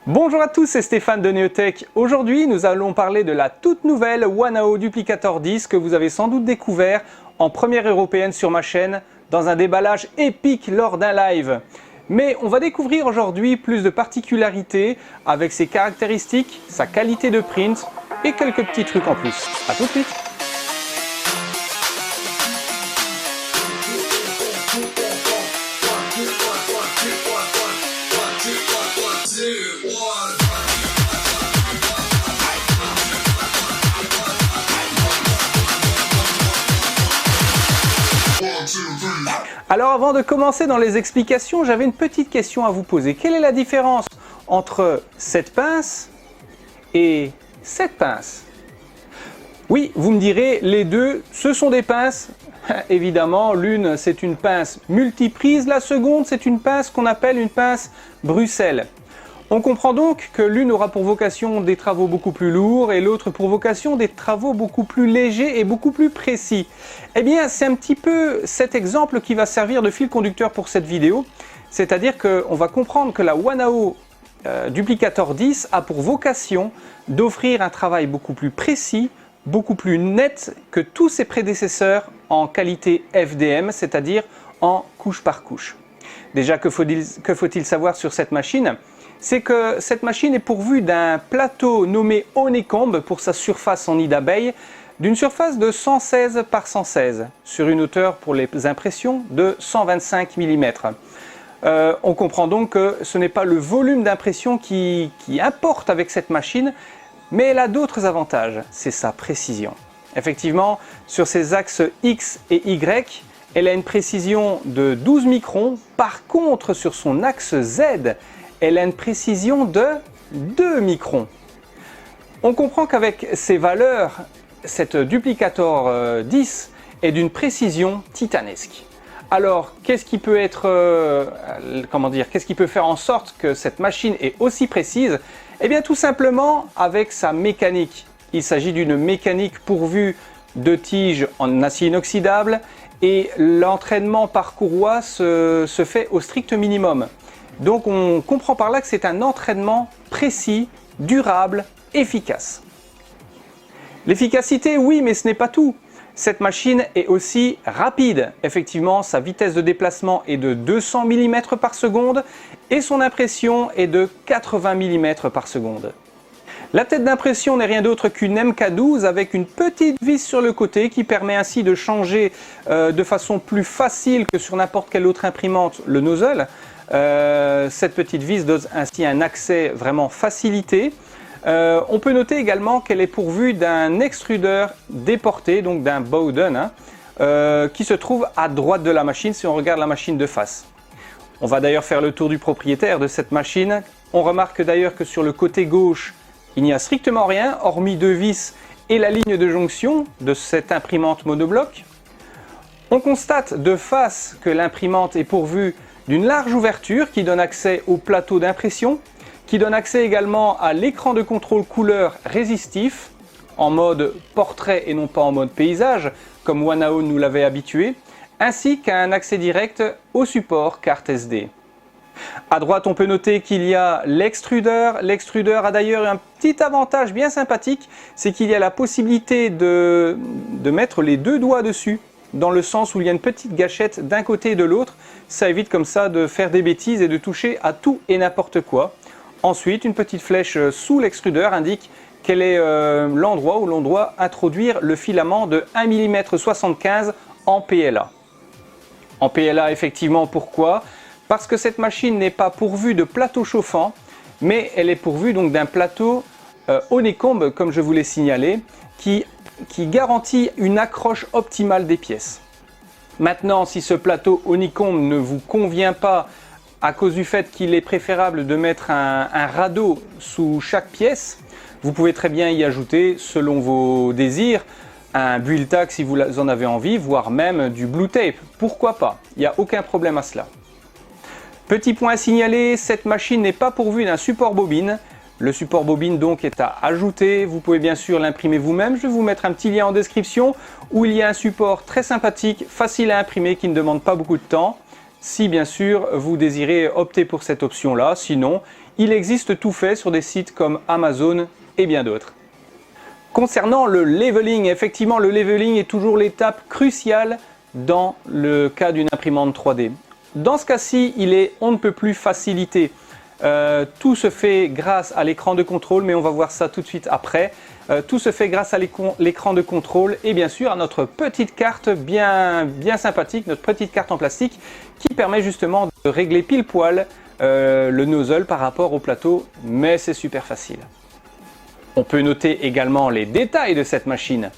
Bonjour à tous, c'est Stéphane de Neotech. Aujourd'hui, nous allons parler de la toute nouvelle Wanao Duplicator 10 que vous avez sans doute découvert en première européenne sur ma chaîne dans un déballage épique lors d'un live. Mais on va découvrir aujourd'hui plus de particularités avec ses caractéristiques, sa qualité de print et quelques petits trucs en plus. A tout de suite. Alors avant de commencer dans les explications, j'avais une petite question à vous poser. Quelle est la différence entre cette pince et cette pince? Oui, vous me direz, les deux, ce sont des pinces. Évidemment, l'une c'est une pince multiprise, la seconde c'est une pince qu'on appelle une pince Bruxelles. On comprend donc que l'une aura pour vocation des travaux beaucoup plus lourds et l'autre pour vocation des travaux beaucoup plus légers et beaucoup plus précis. Eh bien, c'est un petit peu cet exemple qui va servir de fil conducteur pour cette vidéo. C'est-à-dire qu'on va comprendre que la Wanao Duplicator 10 a pour vocation d'offrir un travail beaucoup plus précis, beaucoup plus net que tous ses prédécesseurs en qualité FDM, c'est-à-dire en couche par couche. Déjà, que faut-il savoir sur cette machine ? C'est que cette machine est pourvue d'un plateau nommé Honeycomb pour sa surface en nid d'abeille, d'une surface de 116 par 116, sur une hauteur pour les impressions de 125 mm. On comprend donc que ce n'est pas le volume d'impression qui importe avec cette machine, mais elle a d'autres avantages, c'est sa précision. Effectivement, sur ses axes X et Y, elle a une précision de 12 microns, par contre sur son axe Z, elle a une précision de 2 microns. On comprend qu'avec ces valeurs, cette Duplicator 10 est d'une précision titanesque. Alors, qu'est-ce qui peut qu'est-ce qui peut faire en sorte que cette machine est aussi précise? Eh bien, tout simplement avec sa mécanique. Il s'agit d'une mécanique pourvue de tiges en acier inoxydable et l'entraînement par courroie se fait au strict minimum. Donc on comprend par là que c'est un entraînement précis, durable, efficace. L'efficacité, oui, mais ce n'est pas tout. Cette machine est aussi rapide. Effectivement, sa vitesse de déplacement est de 200 mm par seconde et son impression est de 80 mm par seconde. La tête d'impression n'est rien d'autre qu'une MK12 avec une petite vis sur le côté qui permet ainsi de changer de façon plus facile que sur n'importe quelle autre imprimante le nozzle. Cette petite vis donne ainsi un accès vraiment facilité. On peut noter également qu'elle est pourvue d'un extrudeur déporté, donc d'un Bowden, qui se trouve à droite de la machine si on regarde la machine de face. On va d'ailleurs faire le tour du propriétaire de cette machine. On remarque d'ailleurs que sur le côté gauche, il n'y a strictement rien, hormis deux vis et la ligne de jonction de cette imprimante monobloc. On constate de face que l'imprimante est pourvue d'une large ouverture qui donne accès au plateau d'impression, qui donne accès également à l'écran de contrôle couleur résistif, en mode portrait et non pas en mode paysage, comme Wanao nous l'avait habitué, ainsi qu'un accès direct au support carte SD. À droite, on peut noter qu'il y a l'extrudeur. L'extrudeur a d'ailleurs un petit avantage bien sympathique, c'est qu'il y a la possibilité de mettre les deux doigts dessus, dans le sens où il y a une petite gâchette d'un côté et de l'autre. Ça évite comme ça de faire des bêtises et de toucher à tout et n'importe quoi. Ensuite, une petite flèche sous l'extrudeur indique quel est l'endroit où l'on doit introduire le filament de 1,75 mm en PLA. En PLA, effectivement, pourquoi ? Parce que cette machine n'est pas pourvue de plateau chauffant, mais elle est pourvue donc d'un plateau Honeycomb, comme je vous l'ai signalé, qui garantit une accroche optimale des pièces. Maintenant, si ce plateau Honeycomb ne vous convient pas à cause du fait qu'il est préférable de mettre un radeau sous chaque pièce, vous pouvez très bien y ajouter, selon vos désirs, un build tag si vous en avez envie, voire même du blue tape. Pourquoi pas? Il n'y a aucun problème à cela. Petit point à signaler, cette machine n'est pas pourvue d'un support bobine. Le support bobine donc est à ajouter. Vous pouvez bien sûr l'imprimer vous-même. Je vais vous mettre un petit lien en description où il y a un support très sympathique, facile à imprimer, qui ne demande pas beaucoup de temps. Si bien sûr vous désirez opter pour cette option-là, sinon Il existe tout fait sur des sites comme Amazon et bien d'autres. Concernant le leveling, effectivement le leveling est toujours l'étape cruciale dans le cas d'une imprimante 3D. Dans ce cas-ci, il est on ne peut plus facilité. Tout se fait grâce à l'écran de contrôle, mais on va voir ça tout de suite après. Tout se fait grâce à l'écran de contrôle et bien sûr à notre petite carte bien sympathique, notre petite carte en plastique qui permet justement de régler pile poil le nozzle par rapport au plateau, mais c'est super facile. On peut noter également les détails de cette machine.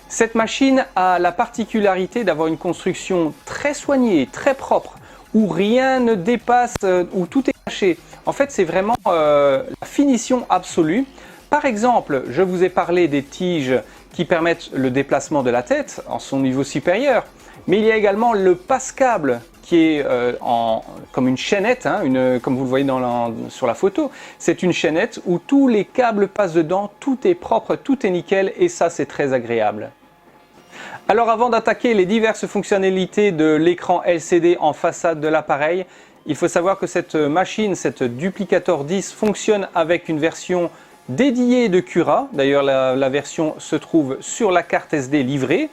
Cette machine a la particularité d'avoir une construction très soignée, très propre, où rien ne dépasse, où tout est caché. En fait, c'est vraiment la finition absolue. Par exemple, je vous ai parlé des tiges qui permettent le déplacement de la tête en son niveau supérieur, mais il y a également le passe-câble qui est comme une chaînette, hein, comme vous le voyez sur la photo. C'est une chaînette où tous les câbles passent dedans, tout est propre, tout est nickel et ça c'est très agréable. Alors avant d'attaquer les diverses fonctionnalités de l'écran LCD en façade de l'appareil, il faut savoir que cette machine, cette Duplicator 10 fonctionne avec une version dédiée de Cura. D'ailleurs la version se trouve sur la carte SD livrée.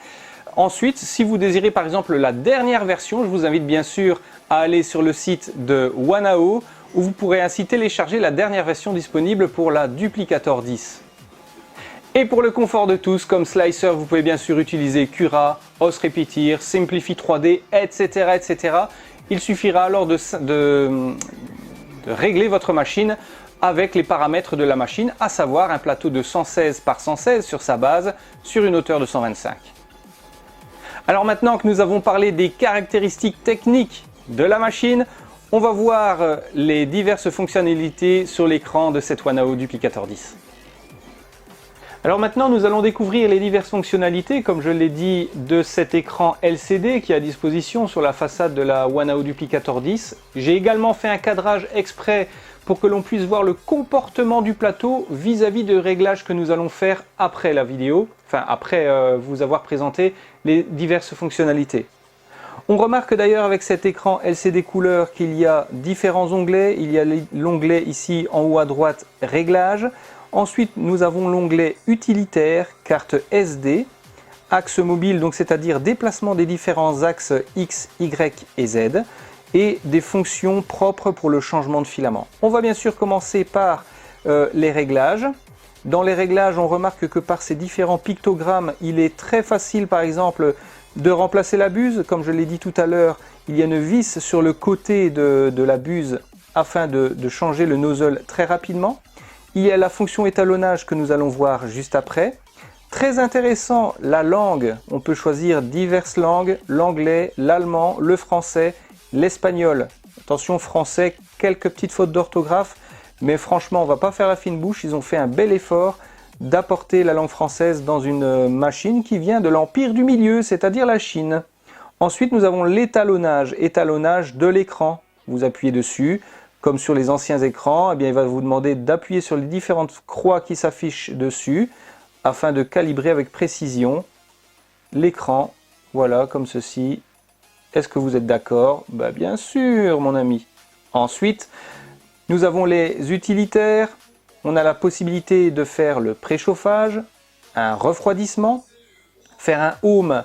Ensuite, si vous désirez par exemple la dernière version, je vous invite bien sûr à aller sur le site de Wanao où vous pourrez ainsi télécharger la dernière version disponible pour la Duplicator 10. Et pour le confort de tous, comme slicer, vous pouvez bien sûr utiliser Cura, Os Repeater, Simplify 3D, etc. etc. Il suffira alors de régler votre machine avec les paramètres de la machine, à savoir un plateau de 116 par 116 sur sa base, sur une hauteur de 125. Alors maintenant que nous avons parlé des caractéristiques techniques de la machine, on va voir les diverses fonctionnalités sur l'écran de cette Wanao Duplicator 10. Alors maintenant nous allons découvrir les diverses fonctionnalités, comme je l'ai dit, de cet écran LCD qui est à disposition sur la façade de la Wanao Duplicator 10. J'ai également fait un cadrage exprès pour que l'on puisse voir le comportement du plateau vis-à-vis de réglages que nous allons faire après la vidéo, enfin après vous avoir présenté les diverses fonctionnalités. On remarque d'ailleurs avec cet écran LCD couleur qu'il y a différents onglets. Il y a l'onglet ici en haut à droite, réglages. Ensuite, nous avons l'onglet utilitaire, carte SD, axe mobile, donc c'est-à-dire déplacement des différents axes X, Y et Z, et des fonctions propres pour le changement de filament. On va bien sûr commencer par les réglages. Dans les réglages, on remarque que par ces différents pictogrammes, il est très facile par exemple de remplacer la buse. Comme je l'ai dit tout à l'heure, il y a une vis sur le côté de la buse afin de changer le nozzle très rapidement. Il y a la fonction étalonnage que nous allons voir juste après. Très intéressant, la langue. On peut choisir diverses langues, l'anglais, l'allemand, le français, l'espagnol. Attention français, quelques petites fautes d'orthographe, mais franchement on va pas faire la fine bouche. Ils ont fait un bel effort d'apporter la langue française dans une machine qui vient de l'Empire du Milieu, c'est-à-dire la Chine. Ensuite nous avons l'étalonnage, étalonnage de l'écran. Vous appuyez dessus. Comme sur les anciens écrans, eh bien, il va vous demander d'appuyer sur les différentes croix qui s'affichent dessus afin de calibrer avec précision l'écran. Voilà, comme ceci. Est-ce que vous êtes d'accord? Bah, bien sûr, mon ami. Ensuite, nous avons les utilitaires. On a la possibilité de faire le préchauffage, un refroidissement, faire un home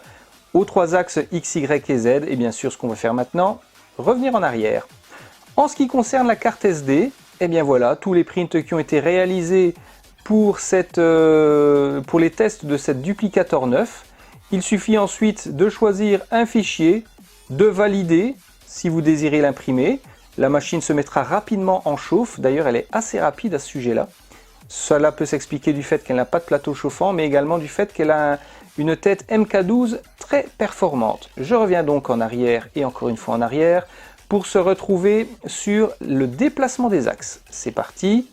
aux trois axes X, Y et Z. Et bien sûr, ce qu'on va faire maintenant, revenir en arrière. En ce qui concerne la carte SD, eh bien voilà, tous les prints qui ont été réalisés pour les tests de cette Duplicator 9. Il suffit ensuite de choisir un fichier, de valider si vous désirez l'imprimer. La machine se mettra rapidement en chauffe, d'ailleurs elle est assez rapide à ce sujet-là. Cela peut s'expliquer du fait qu'elle n'a pas de plateau chauffant, mais également du fait qu'elle a une tête MK12 très performante. Je reviens donc en arrière et encore une fois en arrière, pour se retrouver sur le déplacement des axes. C'est parti.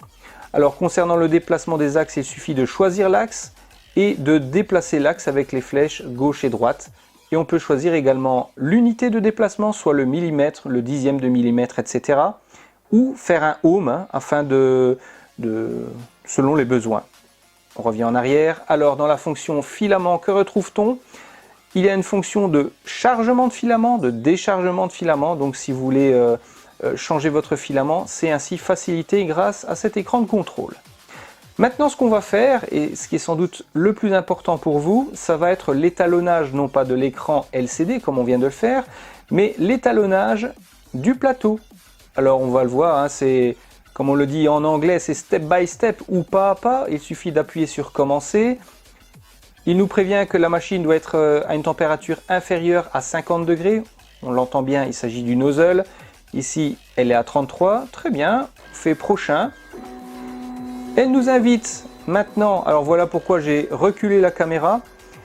Alors concernant le déplacement des axes, il suffit de choisir l'axe et de déplacer l'axe avec les flèches gauche et droite. Et on peut choisir également l'unité de déplacement, soit le millimètre, le dixième de millimètre, etc. Ou faire un home afin selon les besoins. On revient en arrière. Alors dans la fonction filament, que retrouve-t-on ? Il y a une fonction de chargement de filament, de déchargement de filament. Donc si vous voulez changer votre filament, c'est ainsi facilité grâce à cet écran de contrôle. Maintenant, ce qu'on va faire, et ce qui est sans doute le plus important pour vous, ça va être l'étalonnage, non pas de l'écran LCD comme on vient de le faire, mais l'étalonnage du plateau. Alors on va le voir, hein, c'est, comme on le dit en anglais, c'est step by step ou pas à pas. Il suffit d'appuyer sur commencer. Il nous prévient que la machine doit être à une température inférieure à 50 degrés. On l'entend bien, il s'agit du nozzle. Ici, elle est à 33. Très bien, on fait prochain. Elle nous invite maintenant, alors voilà pourquoi j'ai reculé la caméra,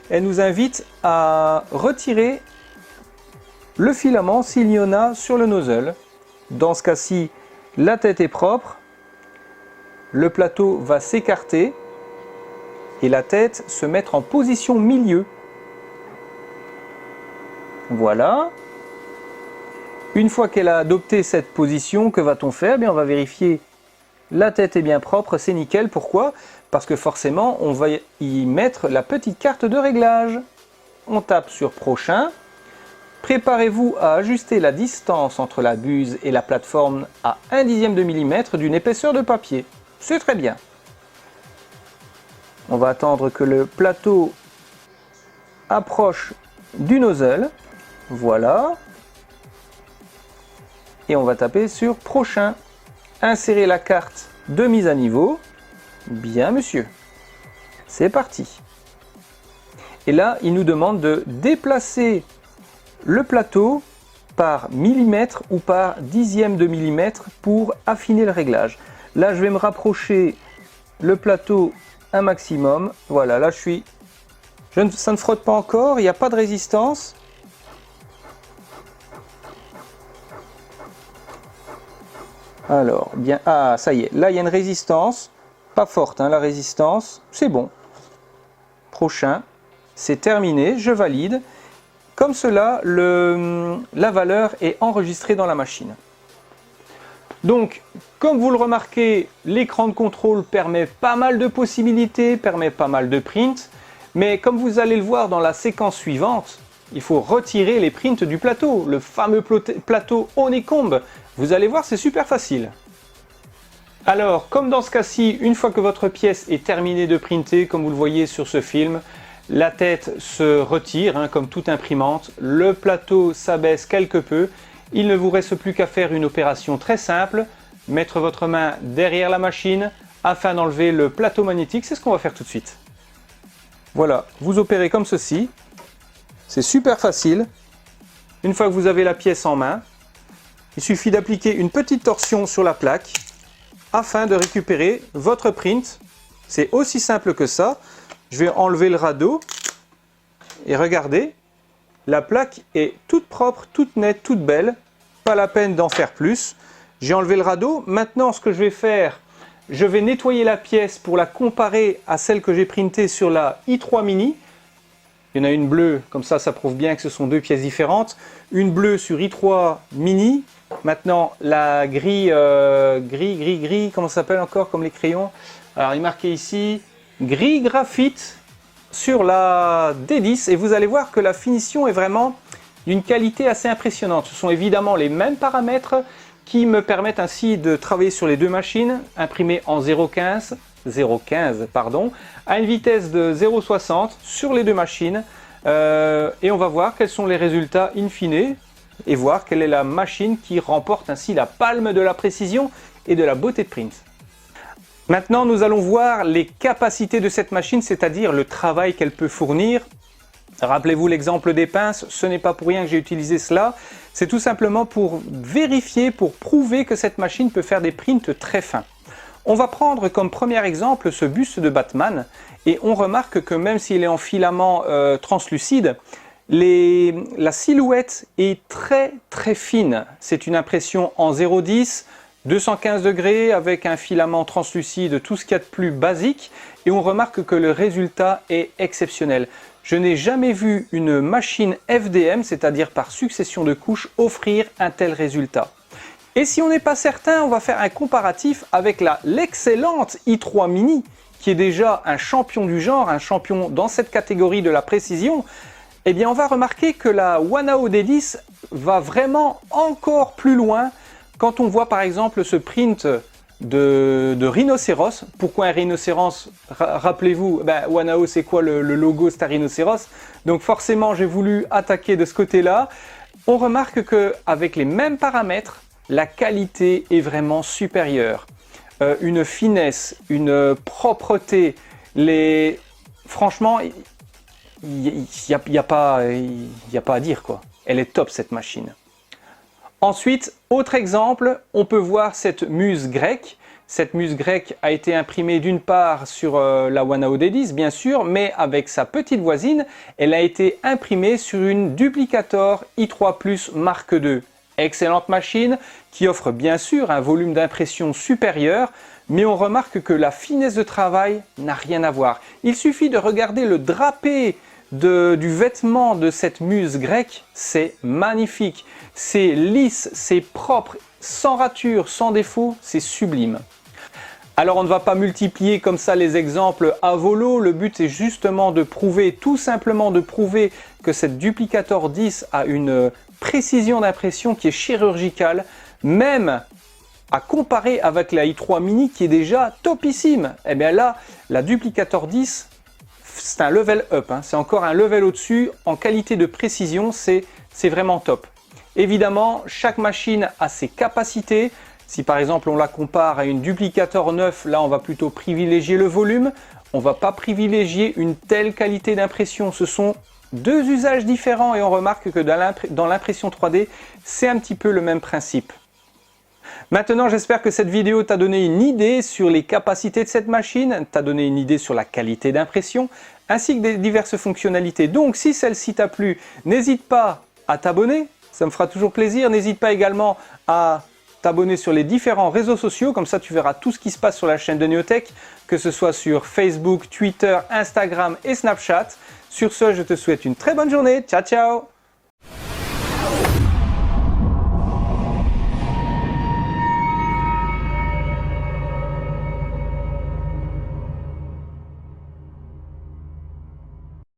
elle nous invite à retirer le filament s'il y en a sur le nozzle. Dans ce cas-ci, la tête est propre, le plateau va s'écarter et la tête se mettre en position milieu. Voilà. Une fois qu'elle a adopté cette position, que va-t-on faire? Bien, on va vérifier. La tête est bien propre, c'est nickel. Pourquoi? Parce que forcément, on va y mettre la petite carte de réglage. On tape sur prochain. Préparez-vous à ajuster la distance entre la buse et la plateforme à 1/10 de millimètre d'une épaisseur de papier. C'est très bien. On va attendre que le plateau approche du nozzle. Voilà. Et on va taper sur prochain. Insérer la carte de mise à niveau. Bien monsieur. C'est parti. Et là, il nous demande de déplacer le plateau par millimètre ou par 1/10 de millimètre pour affiner le réglage. Là, je vais me rapprocher le plateau un maximum. Voilà, là ça ne frotte pas encore, il n'y a pas de résistance. Alors, bien, ah, ça y est, là il y a une résistance, pas forte, hein, la résistance, c'est bon. Prochain, c'est terminé, je valide. Comme cela, la valeur est enregistrée dans la machine. Donc, comme vous le remarquez, l'écran de contrôle permet pas mal de possibilités, permet pas mal de prints, mais comme vous allez le voir dans la séquence suivante, il faut retirer les prints du plateau, le fameux plateau Honeycomb. Vous allez voir, c'est super facile. Alors, comme dans ce cas-ci, une fois que votre pièce est terminée de printer, comme vous le voyez sur ce film, la tête se retire, hein, comme toute imprimante, le plateau s'abaisse quelque peu. Il ne vous reste plus qu'à faire une opération très simple, mettre votre main derrière la machine afin d'enlever le plateau magnétique. C'est ce qu'on va faire tout de suite. Voilà, vous opérez comme ceci. C'est super facile. Une fois que vous avez la pièce en main, il suffit d'appliquer une petite torsion sur la plaque afin de récupérer votre print. C'est aussi simple que ça. Je vais enlever le radeau et regardez, la plaque est toute propre, toute nette, toute belle. Pas la peine d'en faire plus. J'ai enlevé le radeau. Maintenant, ce que je vais faire, je vais nettoyer la pièce pour la comparer à celle que j'ai printée sur la i3 Mini. Il y en a une bleue, comme ça prouve bien que ce sont deux pièces différentes. Une bleue sur i3 Mini. Maintenant, la gris, comment ça s'appelle encore, comme les crayons? Alors, il est marqué ici, gris graphite sur la D10. Et vous allez voir que la finition est vraiment d'une qualité assez impressionnante. Ce sont évidemment les mêmes paramètres qui me permettent ainsi de travailler sur les deux machines, imprimées en 0,15 à une vitesse de 0,60 sur les deux machines. Et on va voir quels sont les résultats in fine et voir quelle est la machine qui remporte ainsi la palme de la précision et de la beauté de print. Maintenant, nous allons voir les capacités de cette machine, c'est-à-dire le travail qu'elle peut fournir. Rappelez-vous l'exemple des pinces, ce n'est pas pour rien que j'ai utilisé cela. C'est tout simplement pour vérifier, pour prouver que cette machine peut faire des prints très fins. On va prendre comme premier exemple ce buste de Batman et on remarque que même s'il est en filament translucide, la silhouette est très fine. C'est une impression en 0,10, 215 degrés avec un filament translucide, tout ce qu'il y a de plus basique, et on remarque que le résultat est exceptionnel. Je n'ai jamais vu une machine FDM, c'est-à-dire par succession de couches, offrir un tel résultat. Et si on n'est pas certain, on va faire un comparatif avec l'excellente i3 Mini, qui est déjà un champion du genre, un champion dans cette catégorie de la précision. Eh bien, on va remarquer que la Wanao D10 va vraiment encore plus loin quand on voit par exemple ce print de rhinocéros, pourquoi un rhinocéros? Rappelez-vous, Wanao, c'est quoi le logo? C'est un rhinocéros. Donc forcément, j'ai voulu attaquer de ce côté-là. On remarque qu'avec les mêmes paramètres, la qualité est vraiment supérieure. Une finesse, une propreté, franchement, il n'y a pas à dire, quoi. Elle est top, cette machine. Ensuite, autre exemple, on peut voir cette muse grecque. Cette muse grecque a été imprimée d'une part sur la Wanao D10, bien sûr, mais avec sa petite voisine, elle a été imprimée sur une Duplicator i3 Plus Mark II. Excellente machine qui offre bien sûr un volume d'impression supérieur, mais on remarque que la finesse de travail n'a rien à voir. Il suffit de regarder le drapé du vêtement de cette muse grecque, c'est magnifique, c'est lisse, c'est propre, sans rature, sans défaut, c'est sublime. Alors on ne va pas multiplier comme ça les exemples à volo, le but est justement de prouver, tout simplement de prouver que cette Duplicator 10 a une précision d'impression qui est chirurgicale, même à comparer avec la i3 Mini qui est déjà topissime. Et bien là, la Duplicator 10, c'est un level up, hein. C'est encore un level au-dessus. En qualité de précision, c'est vraiment top. Évidemment, chaque machine a ses capacités. Si par exemple on la compare à une Duplicator 9, là on va plutôt privilégier le volume. On ne va pas privilégier une telle qualité d'impression. Ce sont deux usages différents et on remarque que dans l'impression 3D, c'est un petit peu le même principe. Maintenant, j'espère que cette vidéo t'a donné une idée sur les capacités de cette machine, t'a donné une idée sur la qualité d'impression, ainsi que des diverses fonctionnalités. Donc, si celle-ci t'a plu, n'hésite pas à t'abonner, ça me fera toujours plaisir. N'hésite pas également à t'abonner sur les différents réseaux sociaux, comme ça tu verras tout ce qui se passe sur la chaîne de Neotech, que ce soit sur Facebook, Twitter, Instagram et Snapchat. Sur ce, je te souhaite une très bonne journée. Ciao, ciao!